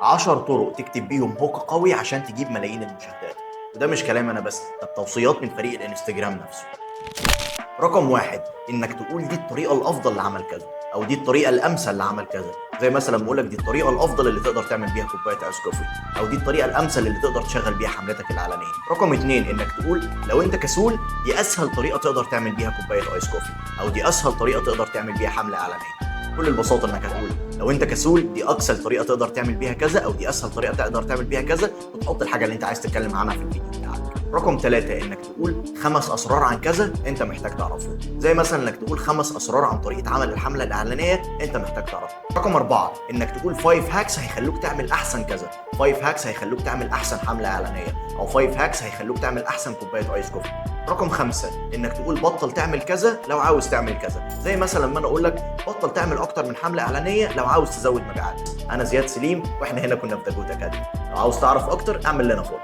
10 طرق تكتب بيهم هوك قوي عشان تجيب ملايين المشاهدات. وده مش كلام انا بس، ده توصيات من فريق الانستجرام نفسه. رقم واحد، انك تقول دي الطريقه الافضل لعمل كذا، او دي الطريقه الامثل لعمل كذا. زي مثلا بقول لك دي الطريقه الافضل اللي تقدر تعمل بيها كوبايه ايس كوفي، او دي الطريقه الامثل اللي تقدر تشغل بيها حملتك الاعلانيه. رقم اتنين، انك تقول لو انت كسول دي اسهل طريقه تقدر تعمل بيها كوبايه ايس كوفي، او دي اسهل طريقه تقدر تعمل بيها حمله اعلانيه. بكل البساطه انك هتقول لو انت كسول دي اكثر طريقه تقدر تعمل بيها كذا، او دي اسهل طريقه تقدر تعمل بيها كذا، وتحط الحاجه اللي انت عايز تتكلم عنها في الفيديو بتاعك. رقم ثلاثة، انك تقول 5 اسرار عن كذا انت محتاج تعرفه. زي مثلا انك تقول 5 اسرار عن طريقة عمل الحملة الاعلانية انت محتاج تعرفه. رقم 4، انك تقول 5 هاكس هيخلوك تعمل احسن كذا، 5 هاكس هيخلوك تعمل احسن حملة اعلانية، او 5 هاكس هيخلوك تعمل احسن كوباية ايس كوفي. رقم 5، انك تقول بطل تعمل كذا لو عاوز تعمل كذا. زي مثلا لما انا اقول لك بطل تعمل اكتر من حملة اعلانية لو عاوز تزود مبيعات. انا زياد سليم، واحنا هنا كنا في داكوتا اكاديمي. لو عاوز تعرف اكتر اعمل لنا فولو.